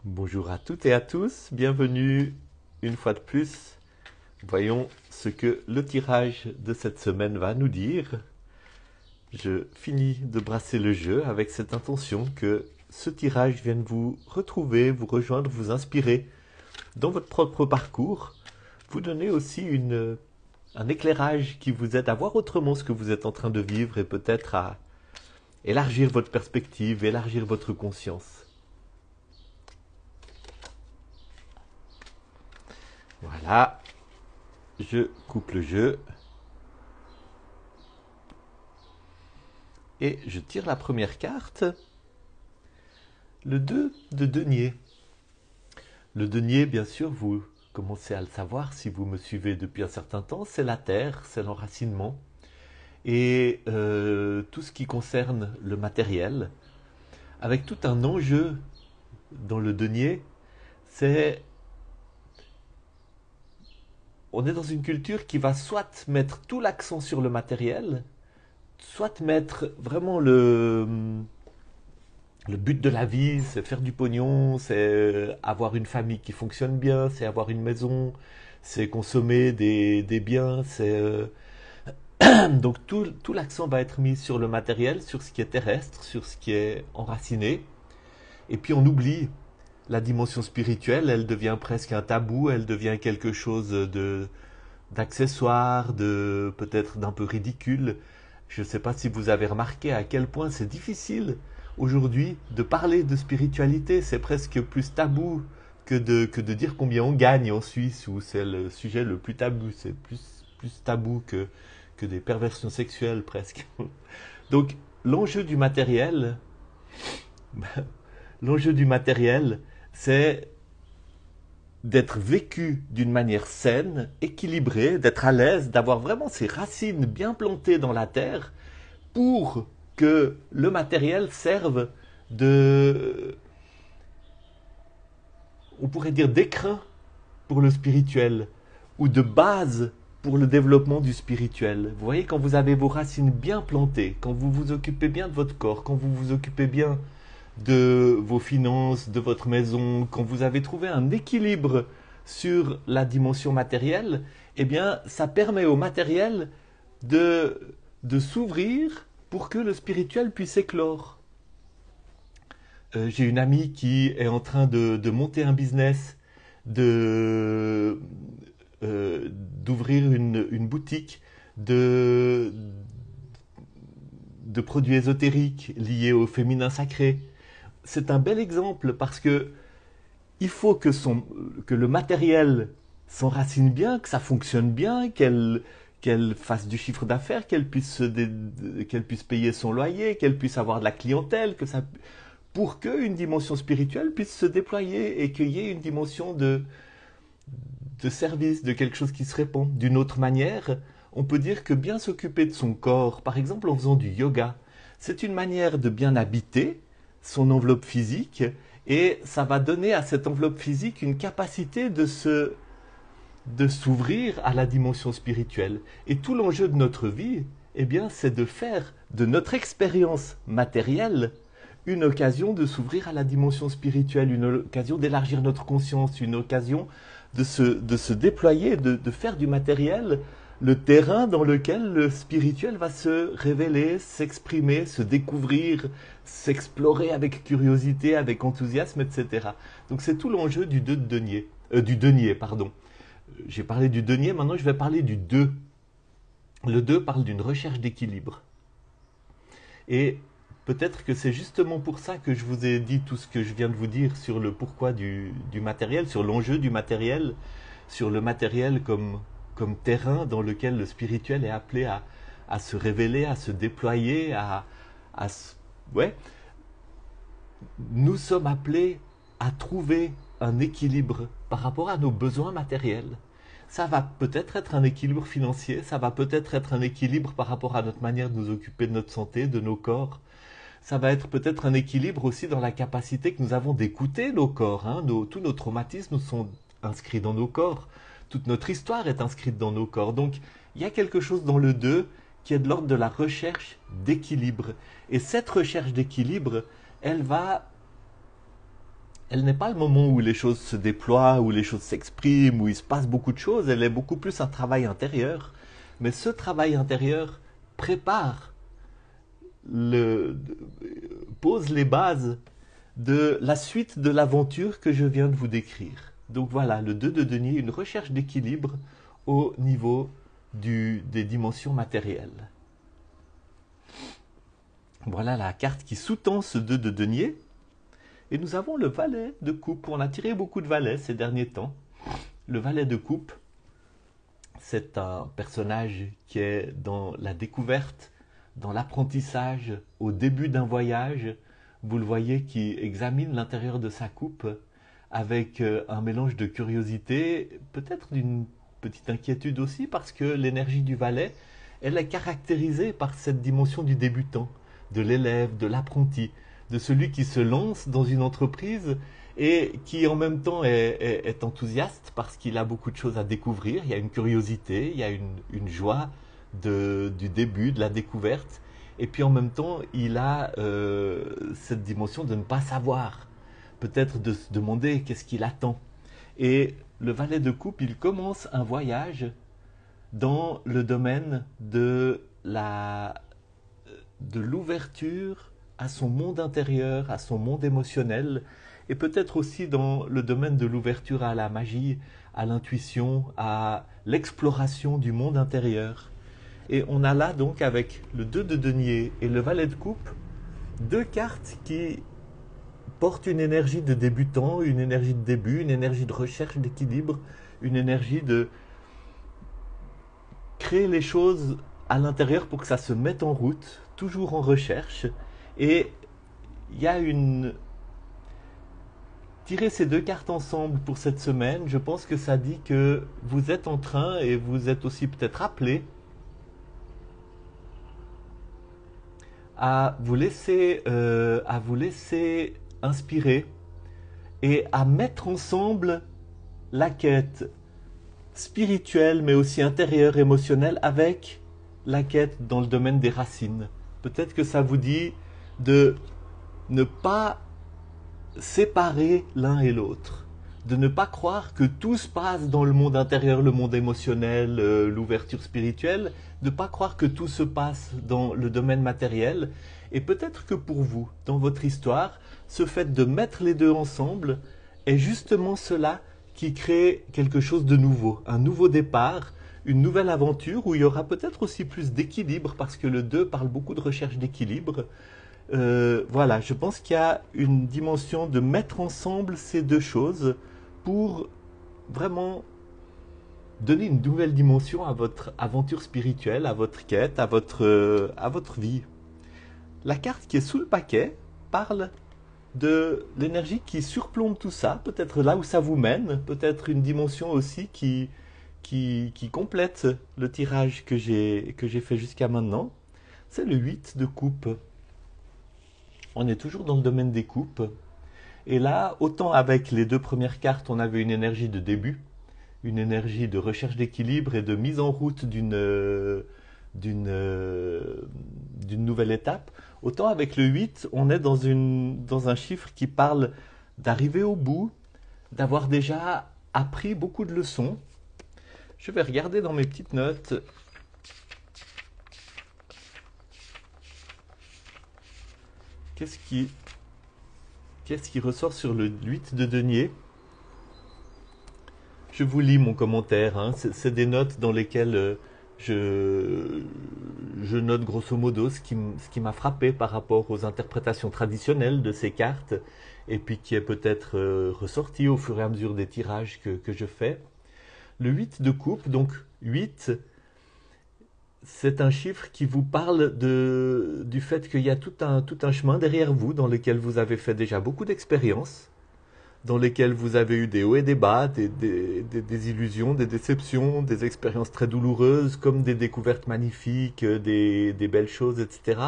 Bonjour à toutes et à tous, bienvenue une fois de plus. Voyons ce que le tirage de cette semaine va nous dire. Je finis de brasser le jeu avec cette intention que ce tirage vienne vous retrouver, vous rejoindre, vous inspirer dans votre propre parcours, vous donner aussi un éclairage qui vous aide à voir autrement ce que vous êtes en train de vivre et peut-être à élargir votre perspective, élargir votre conscience. Voilà, je coupe le jeu et je tire la première carte, le 2 de denier. Le denier, bien sûr, vous commencez à le savoir si vous me suivez depuis un certain temps, c'est la terre, c'est l'enracinement et tout ce qui concerne le matériel, avec tout un enjeu dans le denier, c'est on est dans une culture qui va soit mettre tout l'accent sur le matériel, soit mettre vraiment le but de la vie, c'est faire du pognon, c'est avoir une famille qui fonctionne bien, c'est avoir une maison, c'est consommer des biens, donc tout l'accent va être mis sur le matériel, sur ce qui est terrestre, sur ce qui est enraciné. Et puis on oublie la dimension spirituelle, elle devient presque un tabou, elle devient quelque chose d'accessoire, de peut-être d'un peu ridicule. Je ne sais pas si vous avez remarqué à quel point c'est difficile aujourd'hui de parler de spiritualité. C'est presque plus tabou que de dire combien on gagne en Suisse, où c'est le sujet le plus tabou. C'est plus tabou que des perversions sexuelles presque. Donc l'enjeu du matériel, l'enjeu du matériel, c'est d'être vécu d'une manière saine, équilibrée, d'être à l'aise, d'avoir vraiment ses racines bien plantées dans la terre pour que le matériel serve de, on pourrait dire, d'écrin pour le spirituel ou de base pour le développement du spirituel. Vous voyez, quand vous avez vos racines bien plantées, quand vous vous occupez bien de votre corps, quand vous vous occupez bien de vos finances, de votre maison, quand vous avez trouvé un équilibre sur la dimension matérielle, eh bien, ça permet au matériel de s'ouvrir pour que le spirituel puisse éclore. J'ai une amie qui est en train de monter un business, de, d'ouvrir une boutique de, de produits ésotériques liés au féminin sacré. C'est un bel exemple parce que il faut que le matériel s'enracine bien, que ça fonctionne bien, qu'elle fasse du chiffre d'affaires, qu'elle puisse payer son loyer, qu'elle puisse avoir de la clientèle, pour qu'une dimension spirituelle puisse se déployer et qu'il y ait une dimension de service, de quelque chose qui se répand. D'une autre manière, on peut dire que bien s'occuper de son corps, par exemple en faisant du yoga, c'est une manière de bien habiter son enveloppe physique et ça va donner à cette enveloppe physique une capacité de s'ouvrir à la dimension spirituelle. Et tout l'enjeu de notre vie, eh bien, c'est de faire de notre expérience matérielle une occasion de s'ouvrir à la dimension spirituelle, une occasion d'élargir notre conscience, une occasion de se déployer, de faire du matériel le terrain dans lequel le spirituel va se révéler, s'exprimer, se découvrir, s'explorer avec curiosité, avec enthousiasme, etc. Donc c'est tout l'enjeu du denier, pardon. J'ai parlé du denier, maintenant je vais parler du 2. Le 2 parle d'une recherche d'équilibre. Et peut-être que c'est justement pour ça que je vous ai dit tout ce que je viens de vous dire sur le pourquoi du matériel, sur l'enjeu du matériel, sur le matériel comme terrain dans lequel le spirituel est appelé à se révéler, à se déployer, à ouais. Nous sommes appelés à trouver un équilibre par rapport à nos besoins matériels. Ça va peut-être être un équilibre financier, ça va peut-être être un équilibre par rapport à notre manière de nous occuper de notre santé, de nos corps. Ça va être peut-être un équilibre aussi dans la capacité que nous avons d'écouter nos corps. Hein. Tous nos traumatismes sont inscrits dans nos corps. Toute notre histoire est inscrite dans nos corps. Donc, il y a quelque chose dans le 2 qui est de l'ordre de la recherche d'équilibre. Et cette recherche d'équilibre, elle va elle n'est pas le moment où les choses se déploient, où les choses s'expriment, où il se passe beaucoup de choses. Elle est beaucoup plus un travail intérieur. Mais ce travail intérieur prépare, le, pose les bases de la suite de l'aventure que je viens de vous décrire. Donc voilà, le 2 de denier, une recherche d'équilibre au niveau des dimensions matérielles. Voilà la carte qui sous-tend ce 2 de denier. Et nous avons le valet de coupe. On a tiré beaucoup de valets ces derniers temps. Le valet de coupe, c'est un personnage qui est dans la découverte, dans l'apprentissage, au début d'un voyage. Vous le voyez qui examine l'intérieur de sa coupe avec un mélange de curiosité, peut-être d'une petite inquiétude aussi, parce que l'énergie du valet, elle est caractérisée par cette dimension du débutant, de l'élève, de l'apprenti, de celui qui se lance dans une entreprise et qui en même temps est enthousiaste parce qu'il a beaucoup de choses à découvrir. Il y a une curiosité, il y a une joie du début, de la découverte. Et puis en même temps, il a cette dimension de ne pas savoir, peut-être de se demander qu'est-ce qu'il attend. Et le valet de coupe, il commence un voyage dans le domaine de l'ouverture à son monde intérieur, à son monde émotionnel, et peut-être aussi dans le domaine de l'ouverture à la magie, à l'intuition, à l'exploration du monde intérieur. Et on a là donc avec le 2 de denier et le valet de coupe, deux cartes qui portent une énergie de débutant, une énergie de début, une énergie de recherche d'équilibre, une énergie de créer les choses à l'intérieur pour que ça se mette en route, toujours en recherche. Et il y a tirer ces deux cartes ensemble pour cette semaine, je pense que ça dit que vous êtes en train, et vous êtes aussi peut-être appelé, à vous laisser inspirer et à mettre ensemble la quête spirituelle mais aussi intérieure, émotionnelle avec la quête dans le domaine des racines. Peut-être que ça vous dit de ne pas séparer l'un et l'autre, de ne pas croire que tout se passe dans le monde intérieur, le monde émotionnel, l'ouverture spirituelle, de ne pas croire que tout se passe dans le domaine matériel. Et peut-être que pour vous, dans votre histoire, ce fait de mettre les deux ensemble est justement cela qui crée quelque chose de nouveau, un nouveau départ, une nouvelle aventure où il y aura peut-être aussi plus d'équilibre, parce que le 2 parle beaucoup de recherche d'équilibre. Voilà, je pense qu'il y a une dimension de mettre ensemble ces deux choses pour vraiment donner une nouvelle dimension à votre aventure spirituelle, à votre quête, à votre vie. La carte qui est sous le paquet parle de l'énergie qui surplombe tout ça, peut-être là où ça vous mène, peut-être une dimension aussi qui complète le tirage que j'ai fait jusqu'à maintenant. C'est le 8 de coupe. On est toujours dans le domaine des coupes. Et là, autant avec les deux premières cartes, on avait une énergie de début, une énergie de recherche d'équilibre et de mise en route d'une nouvelle étape, autant avec le 8, on est dans un chiffre qui parle d'arriver au bout, d'avoir déjà appris beaucoup de leçons. Je vais regarder dans mes petites notes. Qu'est-ce qui ressort sur le 8 de denier? Je vous lis mon commentaire, hein. C'est des notes dans lesquelles je note grosso modo ce qui m'a frappé par rapport aux interprétations traditionnelles de ces cartes, et puis qui est peut-être ressorti au fur et à mesure des tirages que je fais. Le 8 de coupe, donc 8, c'est un chiffre qui vous parle du fait qu'il y a tout un chemin derrière vous dans lequel vous avez fait déjà beaucoup d'expériences, dans lesquelles vous avez eu des hauts et des bas, des illusions, des déceptions, des expériences très douloureuses, comme des découvertes magnifiques, des belles choses, etc.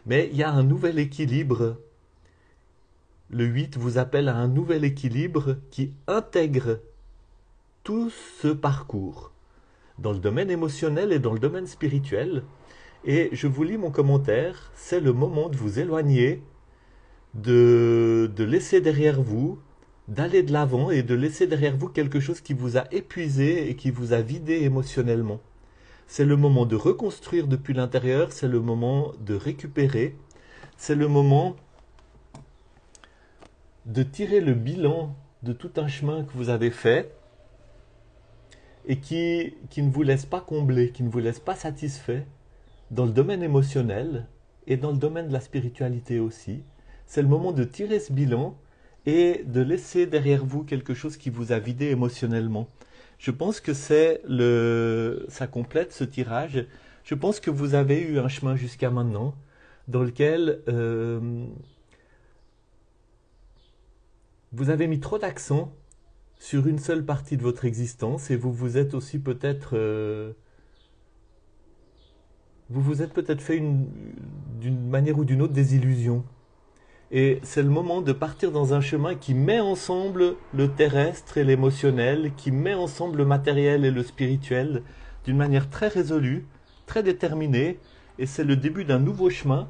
Mais il y a un nouvel équilibre. Le 8 vous appelle à un nouvel équilibre qui intègre tout ce parcours, dans le domaine émotionnel et dans le domaine spirituel. Et je vous lis mon commentaire, c'est le moment de vous éloigner, de laisser derrière vous d'aller de l'avant et de laisser derrière vous quelque chose qui vous a épuisé et qui vous a vidé émotionnellement. C'est le moment de reconstruire depuis l'intérieur, c'est le moment de récupérer, c'est le moment de tirer le bilan de tout un chemin que vous avez fait et qui ne vous laisse pas combler, qui ne vous laisse pas satisfait dans le domaine émotionnel et dans le domaine de la spiritualité aussi. C'est le moment de tirer ce bilan et de laisser derrière vous quelque chose qui vous a vidé émotionnellement. Je pense que ça complète ce tirage. Je pense que vous avez eu un chemin jusqu'à maintenant dans lequel vous avez mis trop d'accent sur une seule partie de votre existence et vous vous êtes aussi vous vous êtes peut-être fait d'une manière ou d'une autre des illusions. Et c'est le moment de partir dans un chemin qui met ensemble le terrestre et l'émotionnel, qui met ensemble le matériel et le spirituel d'une manière très résolue, très déterminée. Et c'est le début d'un nouveau chemin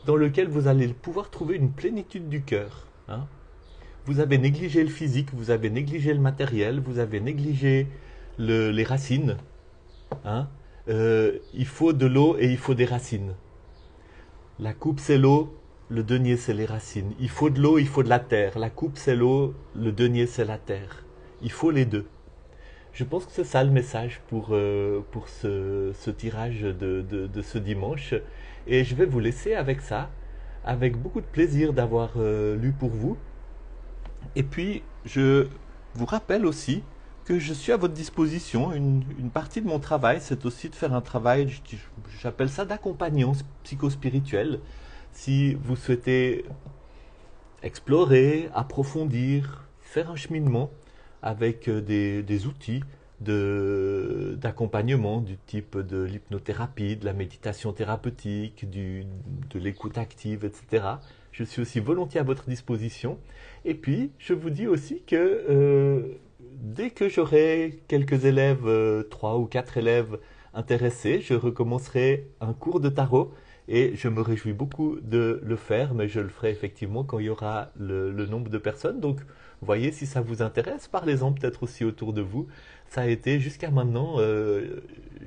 dans lequel vous allez pouvoir trouver une plénitude du cœur. Hein. Vous avez négligé le physique, vous avez négligé le matériel, vous avez négligé les racines. Hein. Il faut de l'eau et il faut des racines. La coupe c'est l'eau, le denier c'est les racines. Il faut de l'eau, il faut de la terre. La coupe c'est l'eau, le denier c'est la terre. Il faut les deux. Je pense que c'est ça le message pour ce tirage de ce dimanche. Et je vais vous laisser avec ça, avec beaucoup de plaisir d'avoir lu pour vous. Et puis, je vous rappelle aussi que je suis à votre disposition. Une partie de mon travail, c'est aussi de faire un travail, j'appelle ça d'accompagnant psychospirituel. Si vous souhaitez explorer, approfondir, faire un cheminement avec des outils d'accompagnement du type de l'hypnothérapie, de la méditation thérapeutique, de l'écoute active, etc. Je suis aussi volontiers à votre disposition. Et puis, je vous dis aussi que dès que j'aurai quelques élèves, 3 ou 4 élèves intéressés, je recommencerai un cours de tarot et je me réjouis beaucoup de le faire, mais je le ferai effectivement quand il y aura le nombre de personnes. Donc, voyez si ça vous intéresse, parlez-en peut-être aussi autour de vous. Ça a été jusqu'à maintenant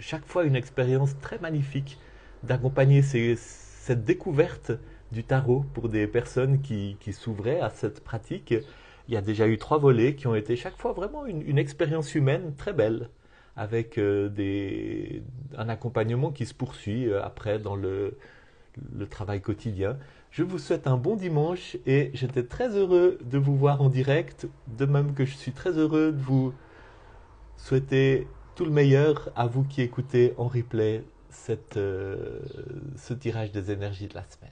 chaque fois une expérience très magnifique d'accompagner cette découverte du tarot pour des personnes qui s'ouvraient à cette pratique. Il y a déjà eu 3 volets qui ont été chaque fois vraiment une expérience humaine très belle, avec un accompagnement qui se poursuit après dans le travail quotidien. Je vous souhaite un bon dimanche et j'étais très heureux de vous voir en direct, de même que je suis très heureux de vous souhaiter tout le meilleur à vous qui écoutez en replay ce tirage des énergies de la semaine.